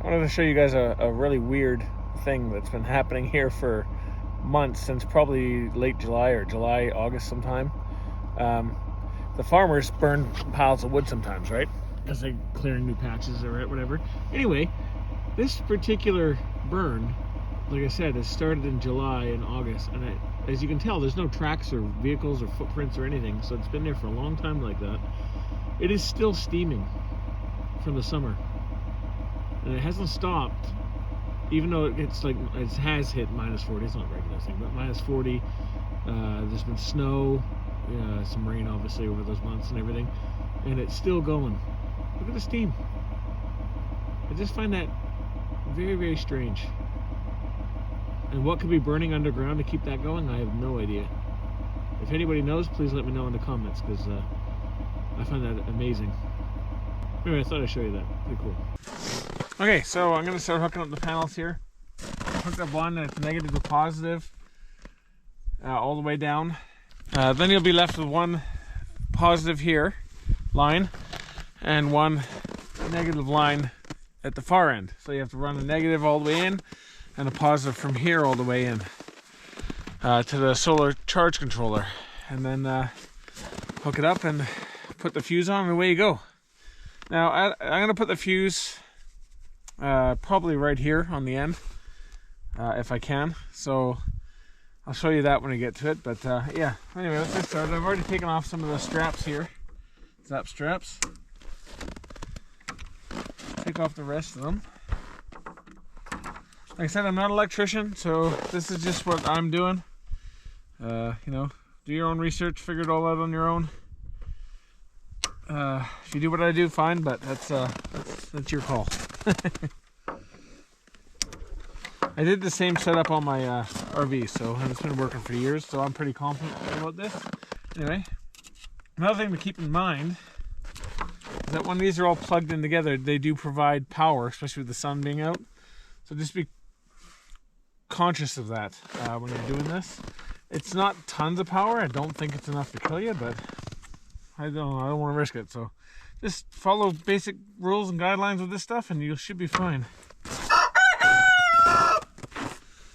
wanted to show you guys a really weird thing that's been happening here for months, since probably late July or July, August sometime. The farmers burn piles of wood sometimes, right? Because they're clearing new patches or whatever. Anyway, this particular burn, like I said, has started in July and August, and as you can tell, there's no tracks or vehicles or footprints or anything, so it's been there for a long time like that. It is still steaming from the summer, and it hasn't stopped, even though it's like it has hit -40. It's not regular thing, but -40. There's been snow, some rain obviously over those months and everything, and it's still going. Look at the steam. I just find that very, very strange. And what could be burning underground to keep that going? I have no idea. If anybody knows, please let me know in the comments, because I find that amazing. Anyway, I thought I'd show you that. Pretty cool. Okay, so I'm going to start hooking up the panels here. Hooked up one that's negative to positive, all the way down. Then you'll be left with one positive here line and one negative line at the far end. So you have to run a negative all the way in and a positive from here all the way in to the solar charge controller, and then hook it up and put the fuse on, and away you go. Now I'm going to put the fuse probably right here on the end if I can, so I'll show you that when I get to it. But yeah, anyway, let's get started. I've already taken off some of the straps here, zap straps. Take off the rest of them. Like I said, I'm not an electrician, so this is just what I'm doing. You know, do your own research, figure it all out on your own. If you do what I do, fine, but that's your call. I did the same setup on my RV, so it's been working for years, so I'm pretty confident about this. Anyway, another thing to keep in mind is that when these are all plugged in together, they do provide power, especially with the sun being out. So just be conscious of that when you're doing this. It's not tons of power. I don't think it's enough to kill you, but I don't want to risk it. So just follow basic rules and guidelines with this stuff and you should be fine.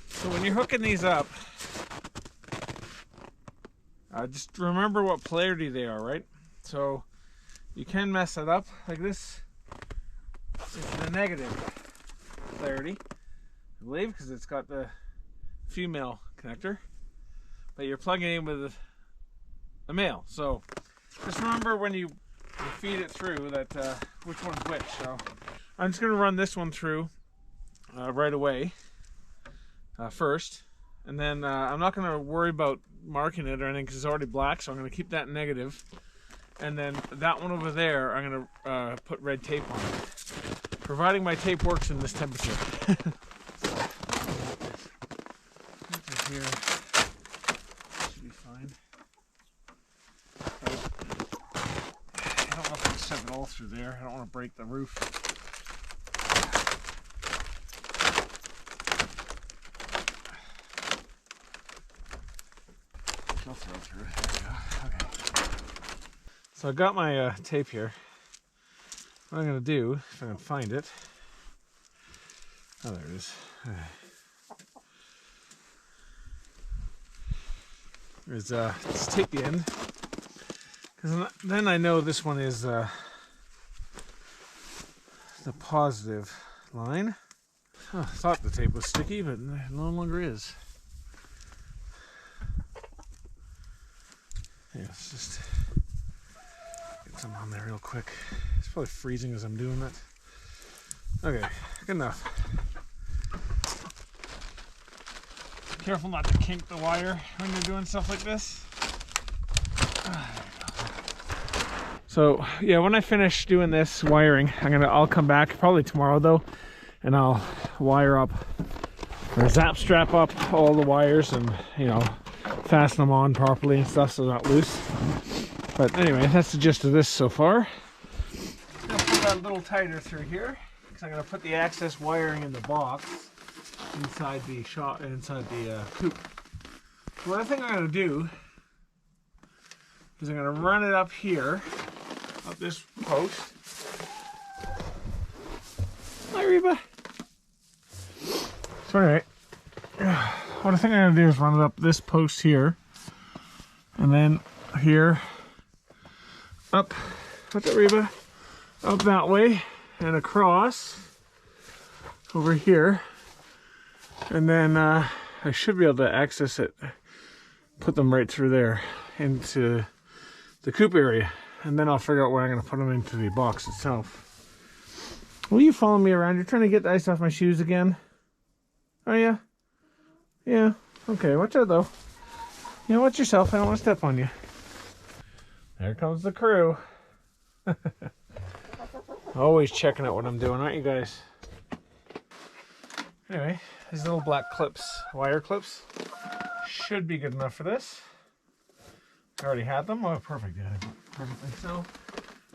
So when you're hooking these up, just remember what polarity they are, right? So you can mess it up. Like this is the negative polarity, I believe, because it's got the female connector, but you're plugging in with a male. So just remember when you feed it through that which one's which. So I'm just going to run this one through right away first, and then I'm not going to worry about marking it or anything because it's already black, so I'm going to keep that negative, and then that one over there I'm going to put red tape on it, providing my tape works in this temperature. Here should be fine. I don't know if I can shove it all through there. I don't want to break the roof. I'll throw it through. There we go. Okay. So I got my tape here. What I'm going to do, if I can find it. Oh, there it is. Is just tape the end, because then I know this one is the positive line. Oh, I thought the tape was sticky, but it no longer is. Yeah, let's just get some on there real quick. It's probably freezing as I'm doing that. Okay, good enough. Careful not to kink the wire when you're doing stuff like this. So yeah, when I finish doing this wiring, I'll come back probably tomorrow though, and I'll wire up or zap strap up all the wires and, you know, fasten them on properly and stuff so they're not loose. But anyway, that's the gist of this so far. I'm gonna put that a little tighter through here because I'm gonna put the access wiring in the box inside the shop, inside the coop. So one thing I'm going to do is I'm going to run it up here, up this post. Hi, Reba. So anyway, what I think I'm gonna do is run it up this post here, and then here, up, what's it, Reba? Up that way, and across, over here, and then I should be able to access it, put them right through there, into the coop area, and then I'll figure out where I'm gonna put them into the box itself. Will you follow me around? You're trying to get the ice off my shoes again? Oh yeah? Yeah. Okay, watch out though. You know, watch yourself. I don't want to step on you. There comes the crew. Always checking out what I'm doing, aren't you guys? Anyway, these little black clips, wire clips, should be good enough for this. I already had them. Oh, perfect. Yeah, perfectly so.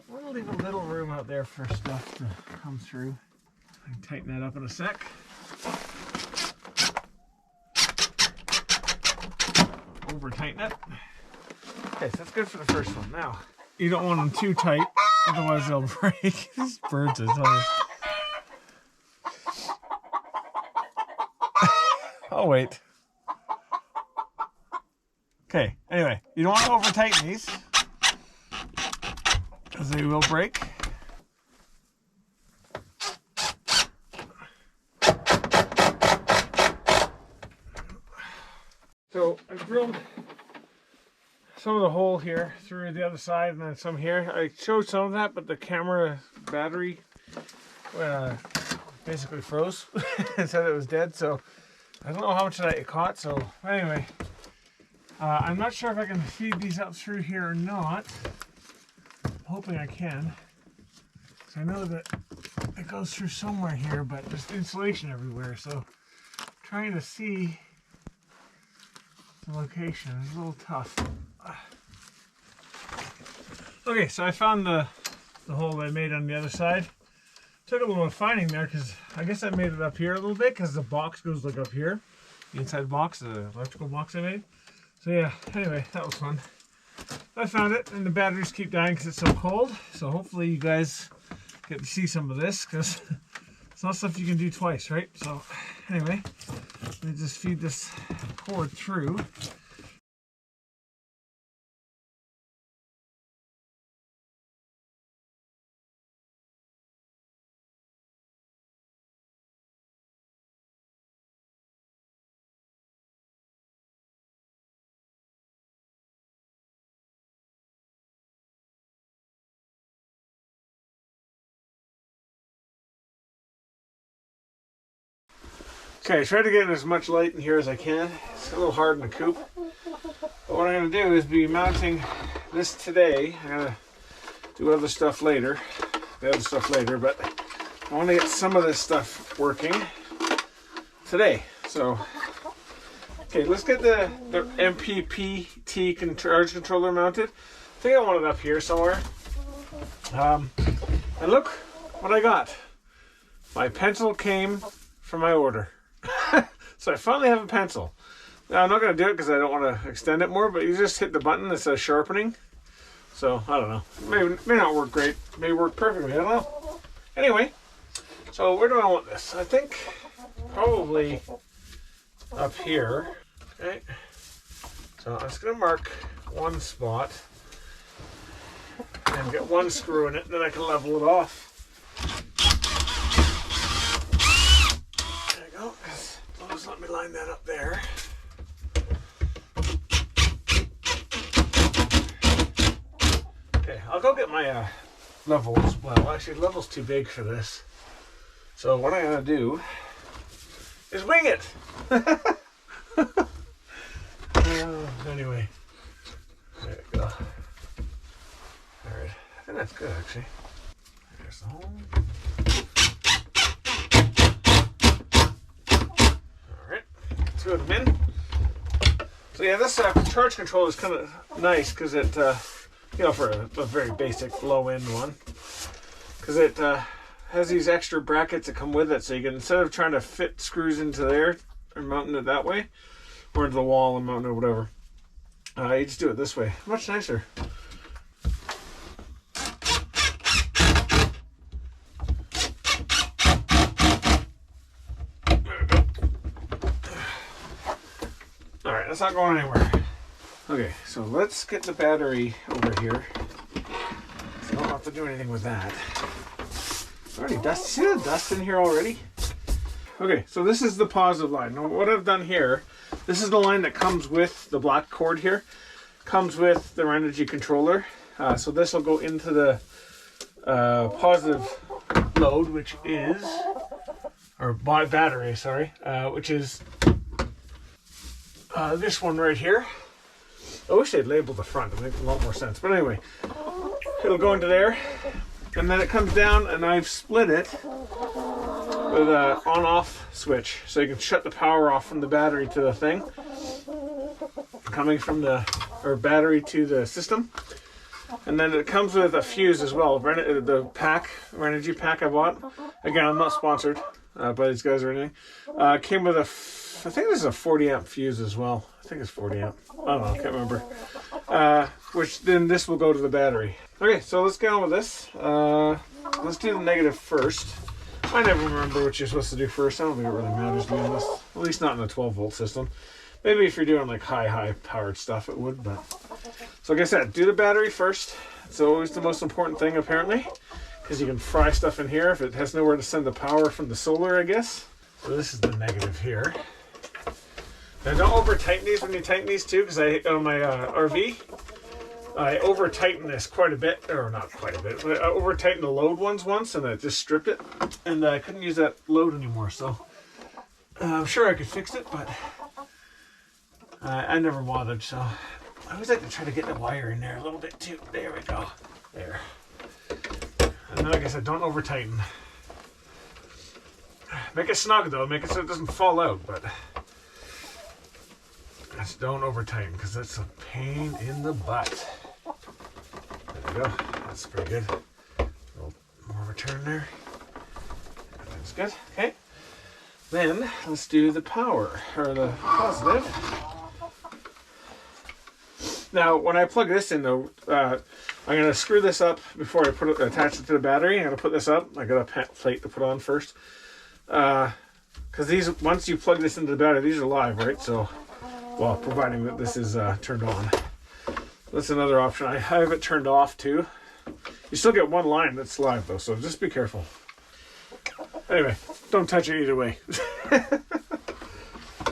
I'm gonna leave a little room out there for stuff to come through. I can tighten that up in a sec. Over tighten it. Okay, so that's good for the first one. Now, you don't want them too tight, otherwise they'll break. These birds are funny. I'll wait. Okay, anyway, you don't want to over tighten these, because they will break. So I drilled some of the hole here through the other side and then some here. I showed some of that, but the camera battery basically froze and said it was dead. So I don't know how much of that it caught. So anyway, I'm not sure if I can feed these up through here or not. I'm hoping I can. So I know that it goes through somewhere here, but there's insulation everywhere. So trying to see the location is a little tough. Okay, so I found the hole that I made on the other side. Took a little finding there because I guess I made it up here a little bit because the box goes like up here. The inside box, the electrical box I made. So yeah, anyway, that was fun. I found it, and the batteries keep dying because it's so cold. So hopefully you guys get to see some of this because it's not stuff you can do twice, right? So anyway, let me just feed this cord through. Okay, try to get as much light in here as I can. It's a little hard in the coop. But what I'm going to do is be mounting this today. I'm going to do other stuff later. The other stuff later, but I want to get some of this stuff working today. So, okay, let's get the MPPT charge controller mounted. I think I want it up here somewhere. And look what I got. My pencil came from my order. So I finally have a pencil. Now I'm not going to do it because I don't want to extend it more, but you just hit the button that says sharpening. So I don't know. May not work great. May work perfectly. I don't know. Anyway, so where do I want this? I think probably up here. Okay. So I'm just going to mark one spot and get one screw in it, then I can level it off. Just let me line that up there. Okay, I'll go get my levels. Well, actually, level's too big for this. So what I'm gonna do is wing it. Anyway, there we go. All right, I think that's good actually. There's the hole. Throw them in. So yeah, this charge controller is kind of nice because it, you know, for a very basic low-end one, because it has these extra brackets that come with it, so you can, instead of trying to fit screws into there or mounting it that way, or into the wall and mounting it or whatever, you just do it this way. Much nicer. it's not going anywhere. Okay, so let's get the battery over here. So I don't have to do anything with that. Already dust. See the dust in here already? Okay, so this is the positive line. Now what I've done here, this is the line that comes with the black cord here. Comes with the Renogy controller. So this will go into the positive load, which is, or battery, sorry, which is this one right here. I wish they'd labeled the front, it makes a lot more sense. But anyway, it'll go into there, and then it comes down, and I've split it with an on-off switch, so you can shut the power off from the battery to the thing, coming from the battery to the system. And then it comes with a fuse as well. The pack, Renogy pack I bought. Again, I'm not sponsored by these guys or anything. Came with I think this is a 40 amp fuse as well. I think it's 40 amp. I don't know, I can't remember. Which then this will go to the battery. Okay, so let's get on with this. Let's do the negative first. I never remember what you're supposed to do first. I don't think it really matters, to be honest. At least not in a 12 volt system. Maybe if you're doing like high powered stuff it would, but... So like I said, do the battery first. It's always the most important thing apparently, because you can fry stuff in here if it has nowhere to send the power from the solar, I guess. So this is the negative here. Now don't over tighten these when you tighten these too, because on my RV, I over tightened this quite a bit, or not quite a bit, but I over tightened the load ones once and I just stripped it, and I couldn't use that load anymore, so I'm sure I could fix it, but I never bothered, so I always like to try to get the wire in there a little bit too. There we go. There. And then like I said, don't over tighten. Make it snug though, make it so it doesn't fall out, but just don't over tighten because that's a pain in the butt. There we go. That's pretty good. A little more of a turn there. Everything's good. Okay. Then let's do the power, or the positive. Now, when I plug this in, though, I'm going to screw this up before I attach it to the battery. I'm going to put this up. I got a plate to put on first. Because these, once you plug this into the battery, these are live, right? So, well, providing that this is turned on. That's another option. I have it turned off, too. You still get one line that's live, though, so just be careful. Anyway, don't touch it either way.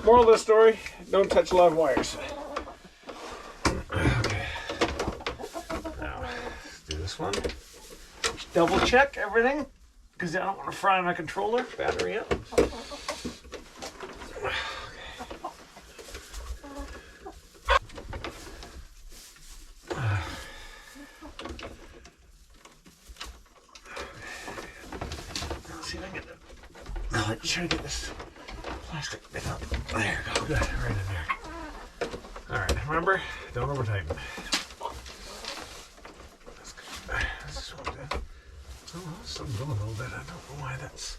Moral of the story, don't touch live wires. Okay. Now, let's do this one. Double check everything, because I don't want to fry my controller. Battery up. Let's see if I can get it. Now, let's try to get this plastic bit up. There you go. Good. Right in there. Alright, remember, don't over tighten. That's good. This is what I'm doing. Oh, well, something's going a little bit. I don't know why that's.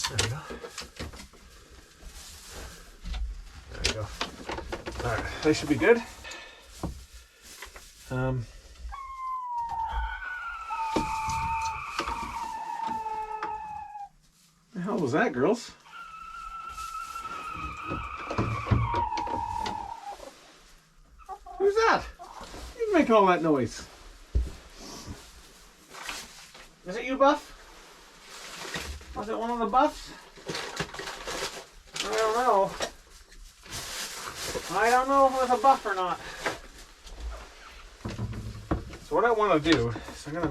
There we go. There we go. Alright, they should be good. The hell was that, girls? Who's that? You make all that noise. Is it you, Buff? Was it one of the Buffs? I don't know. I don't know if it's a Buff or not. So what I want to do is I'm gonna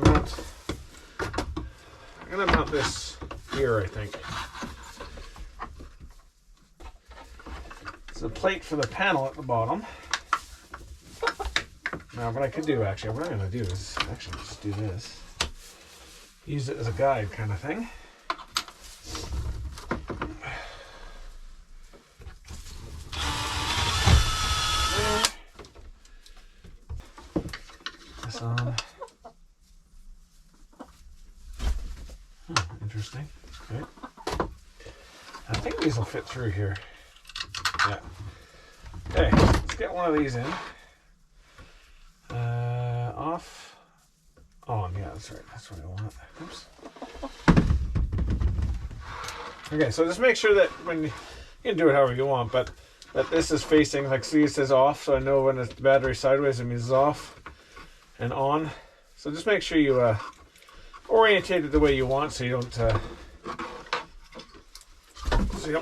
mount this here, I think. It's a plate for the panel at the bottom. Now what I could do actually, what I'm going to do is actually just do this. Use it as a guide kind of thing. This on. Interesting. Okay. I think these will fit through here. Yeah. Okay, let's get one of these in. Off. On, yeah, that's right. That's what I want. Oops. Okay, so just make sure that when you can do it however you want, but that this is facing, like see it says off, so I know when it's the battery sideways it means it's off and on. So just make sure you orientate it the way you want so you don't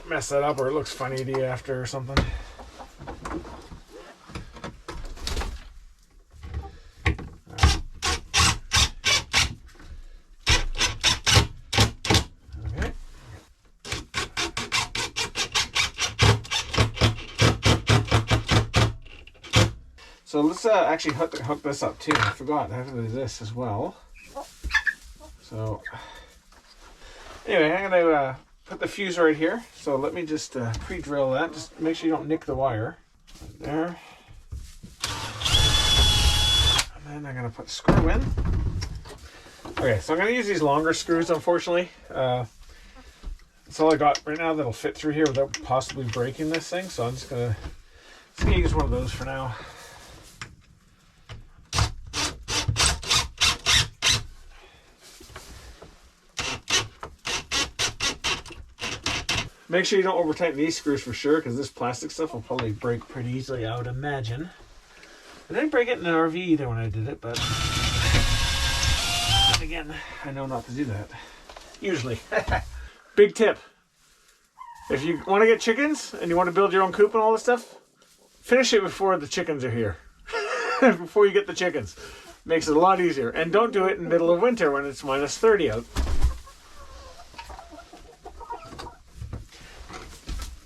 mess that up or it looks funny to you after or something. So let's actually hook this up too. I forgot I have to do this as well. So anyway, I'm going to put the fuse right here. So let me just pre-drill that. Just make sure you don't nick the wire. Right there. And then I'm going to put the screw in. Okay, so I'm going to use these longer screws, unfortunately. That's all I got right now that'll fit through here without possibly breaking this thing. So I'm just going to use one of those for now. Make sure you don't over tighten these screws for sure, because this plastic stuff will probably break pretty easily, I would imagine. I didn't break it in an RV either when I did it, but again, I know not to do that. Usually. Big tip. If you want to get chickens and you want to build your own coop and all this stuff, finish it before the chickens are here. Before you get the chickens. Makes it a lot easier. And don't do it in the middle of winter when it's minus 30 out.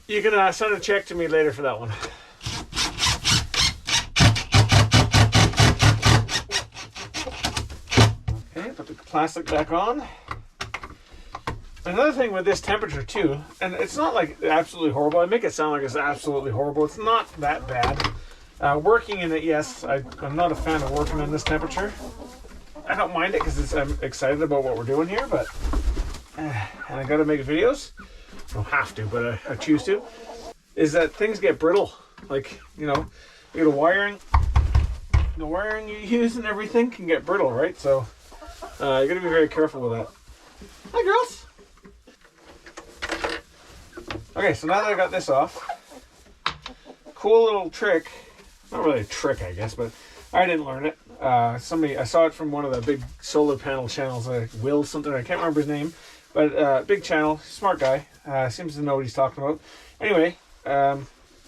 You can send a check to me later for that one. Okay, put the plastic back on. Another thing with this temperature too, and it's not like absolutely horrible. I make it sound like it's absolutely horrible. It's not that bad. Working in it, yes, I'm not a fan of working in this temperature. I don't mind it because I'm excited about what we're doing here, but and I got to make videos. I don't have to, but I choose to, is that things get brittle. Like, you know, the wiring you use and everything can get brittle, right? So you got to be very careful with that. Hi, girls. Okay, so now that I got this off, cool little trick. Not really a trick, I guess, but I didn't learn it. I saw it from one of the big solar panel channels, Will something, I can't remember his name. But big channel, smart guy, seems to know what he's talking about. Anyway,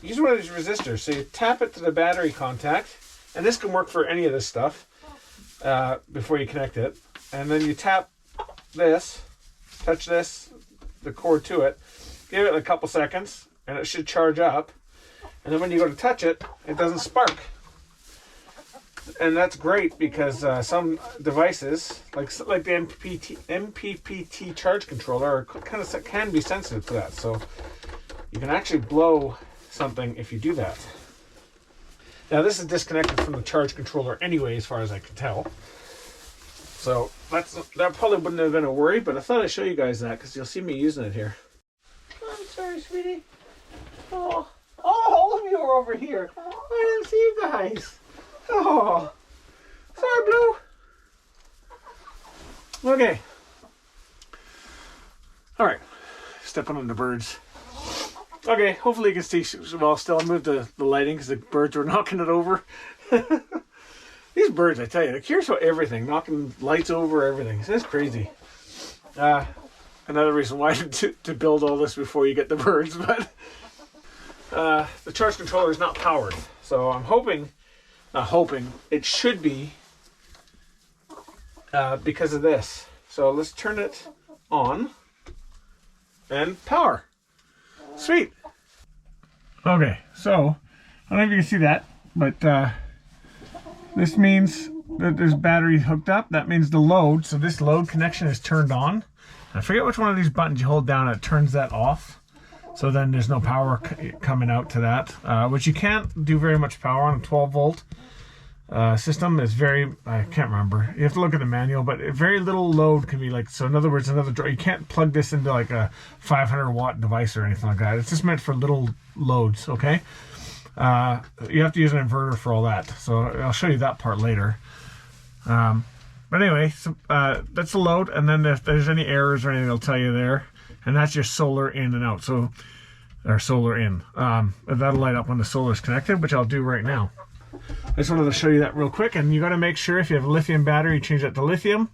use one of these resistors. So you tap it to the battery contact, and this can work for any of this stuff before you connect it. And then you tap this, touch this, the cord to it, give it a couple seconds, and it should charge up. And then when you go to touch it, it doesn't spark. And that's great because some devices, like the MPPT charge controller, can be sensitive to that. So you can actually blow something if you do that. Now this is disconnected from the charge controller anyway, as far as I can tell. So that probably wouldn't have been a worry, but I thought I'd show you guys that because you'll see me using it here. I'm sorry, sweetie. Oh, all of you are over here. I didn't see you guys. Oh, sorry, Blue. Okay. All right. Stepping on the birds. Okay, hopefully you can see well still. I moved the lighting because the birds were knocking it over. These birds, I tell you, they're curious about everything. Knocking lights over, everything. It's crazy. Another reason why to build all this before you get the birds. But the charge controller is not powered. So I'm hoping... Not hoping, it should be because of this. So let's turn it on and power. Sweet. Okay, so I don't know if you can see that, but this means that there's battery hooked up. That means the load, so this load connection is turned on. I forget which one of these buttons you hold down, it turns that off. So then there's no power coming out to that, which you can't do very much power on a 12 volt system. Is very, I can't remember. You have to look at the manual, but very little load can be like, so in other words, you can't plug this into like a 500 watt device or anything like that. It's just meant for little loads, okay? You have to use an inverter for all that. So I'll show you that part later. But anyway, so, that's the load, and then if there's any errors or anything, it'll tell you there. And that's your solar in and out. So or solar in. That'll light up when the solar is connected, which I'll do right now. I just wanted to show you that real quick, and you got to make sure if you have a lithium battery, change that to lithium.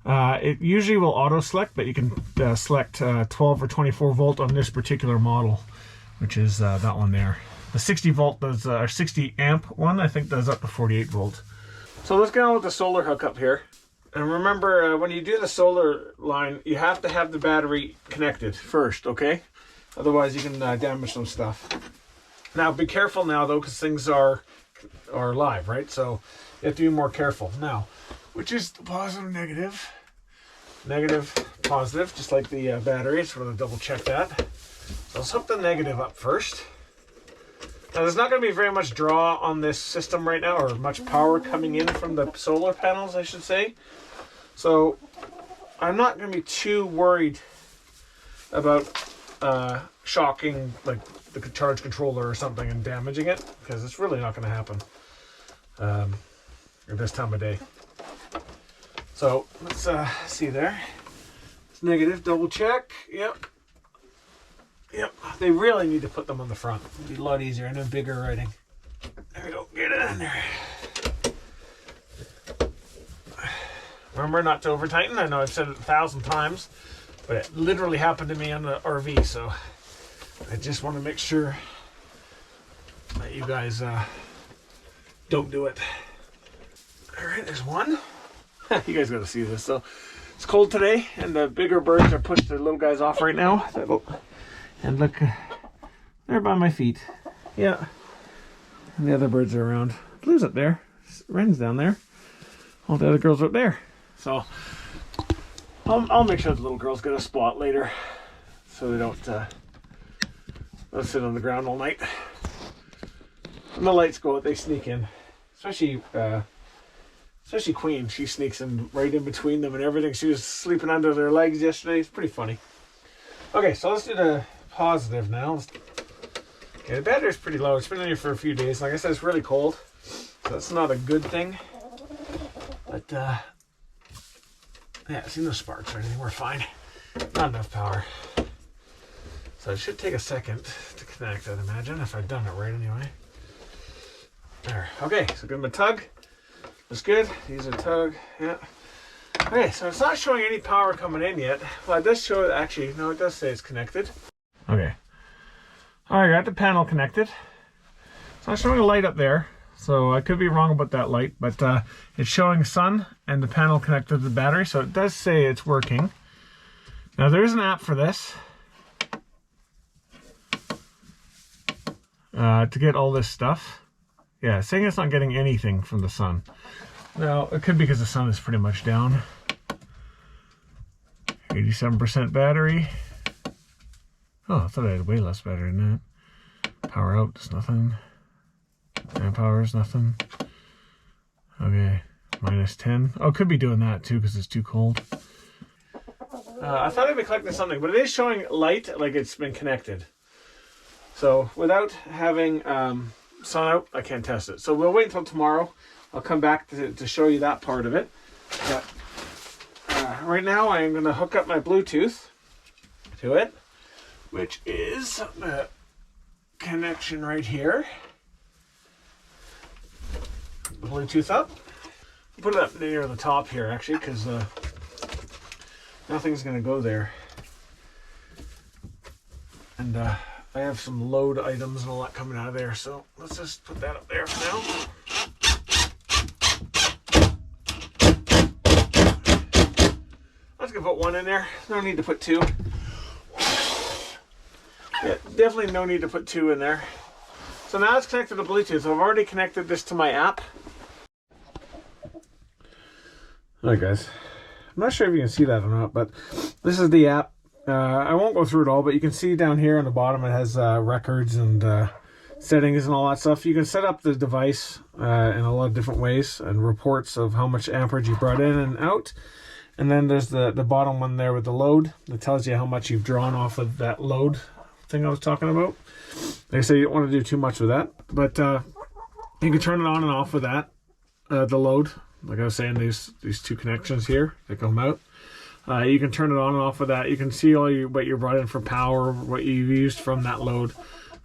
It usually will auto select, but you can select 12 or 24 volt on this particular model, which is that one there. The 60 volt does, or 60 amp one, I think does up to 48 volt. So let's get on with the solar hookup here. And remember, when you do the solar line, you have to have the battery connected first, okay? Otherwise you can damage some stuff. Now be careful now though, because things are live, right? So you have to be more careful. Now, which is the positive, negative? Negative, positive, just like the battery. So we're going to double check that. So let's hook the negative up first. Now there's not going to be very much draw on this system right now, or much power coming in from the solar panels, I should say. So I'm not going to be too worried about shocking like the charge controller or something and damaging it, because it's really not going to happen at this time of day. So let's see there. It's negative, double check. Yep. Yep, they really need to put them on the front. It'd be a lot easier. I know bigger writing. There we go, get it in there. Remember not to over tighten. I know I've said it 1,000 times, but it literally happened to me on the RV, so I just want to make sure that you guys don't do it. All right, there's one. You guys got to see this. So it's cold today, and the bigger birds are pushing the little guys off right now. And look, they're by my feet. Yeah. And the other birds are around. Blue's up there. Ren's down there. All the other girls are up there. So I'll make sure the little girls get a spot later, so they don't sit on the ground all night. When the lights go out, they sneak in. Especially Queen. She sneaks in right in between them and everything. She was sleeping under their legs yesterday. It's pretty funny. Okay, so let's do the positive now. Okay, the battery's pretty low. It's been in here for a few days. Like I said, it's really cold, so that's not a good thing. But yeah, see no sparks or anything. We're fine. Not enough power. So it should take a second to connect, I'd imagine, if I've done it right anyway. There. Okay, so give them a tug. That's good. Use a tug. Yeah. Okay, so it's not showing any power coming in yet. Well, it does show, actually, no, it does say it's connected. Okay. All right, got the panel connected. It's not showing a light up there, so I could be wrong about that light, but it's showing sun and the panel connected to the battery, so it does say it's working. Now, there is an app for this to get all this stuff. Yeah, it's saying it's not getting anything from the sun. Now, it could be because the sun is pretty much down. 87% battery. Oh, I thought I had way less battery than that. Power out is nothing. Amp power is nothing. Okay, -10. Oh, it could be doing that too because it's too cold. I thought I'd be collecting something, but it is showing light, like it's been connected. So without having sun out, I can't test it. So we'll wait until tomorrow. I'll come back to show you that part of it. But right now I'm going to hook up my Bluetooth to it, which is the connection right here. The Bluetooth up. Put it up near the top here actually, because nothing's going to go there. And I have some load items and all that coming out of there, so let's just put that up there for now. Let's go put one in there. No need to put two. Yeah, definitely no need to put two in there. So now it's connected to Bluetooth. So I've already connected this to my app. Alright guys, I'm not sure if you can see that or not, but this is the app. I won't go through it all, but you can see down here on the bottom it has records and settings and all that stuff. You can set up the device in a lot of different ways, and reports of how much amperage you brought in and out. And then there's the bottom one there with the load that tells you how much you've drawn off of that load thing I was talking about. Like I say, you don't want to do too much with that, but you can turn it on and off with that, the load. Like I was saying, these two connections here that come out. You can turn it on and off with that. You can see all what you brought in for power, what you used from that load,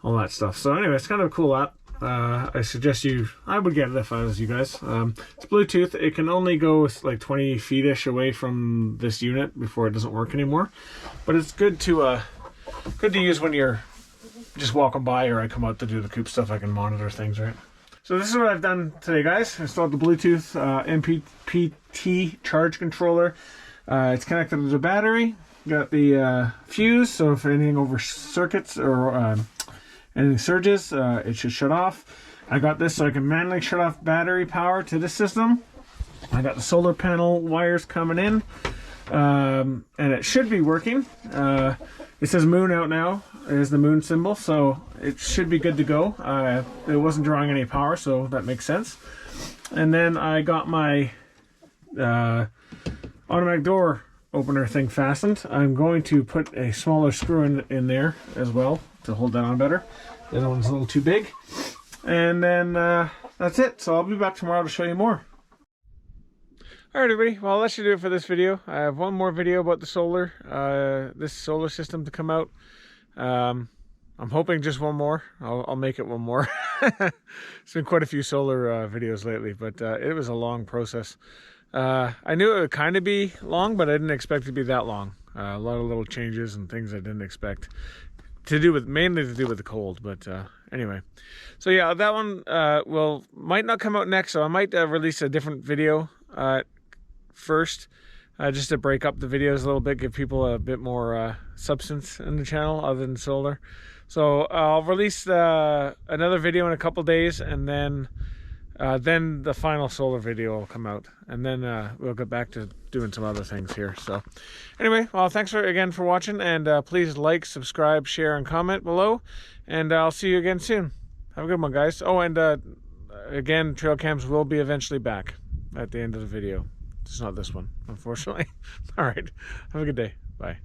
all that stuff. So anyway, it's kind of a cool app. I suggest I would get it if I was you guys. It's Bluetooth. It can only go like 20 feet-ish away from this unit before it doesn't work anymore. But it's good to use when you're just walking by, or I come out to do the Coop stuff. I can monitor things, right? So this is what I've done today, guys. I installed the Bluetooth MPPT charge controller. It's connected to the battery. Got the fuse, so if anything over circuits or anything surges, it should shut off. I got this so I can manually shut off battery power to this system. I got the solar panel wires coming in, and it should be working. It says moon out now. There's the moon symbol, so it should be good to go. It wasn't drawing any power, so that makes sense. And then I got my automatic door opener thing fastened. I'm going to put a smaller screw in there as well to hold that on better. The other one's a little too big. And then that's it. So I'll be back tomorrow to show you more. Alright everybody, well that should do it for this video. I have one more video about the solar, this solar system to come out. I'm hoping just one more. I'll make it one more. It's been quite a few solar videos lately, but it was a long process. I knew it would kind of be long, but I didn't expect it to be that long. A lot of little changes and things I didn't expect. Mainly to do with the cold, but anyway. So yeah, that one might not come out next, so I might release a different video first, just to break up the videos a little bit, give people a bit more substance in the channel other than solar. So I'll release another video in a couple days, and then the final solar video will come out, and then we'll get back to doing some other things here. So anyway, well, thanks again for watching, and please like, subscribe, share, and comment below, and I'll see you again soon. Have a good one, guys. Oh, and again, trail cams will be eventually back at the end of the video. It's not this one, unfortunately. All right, have a good day. Bye.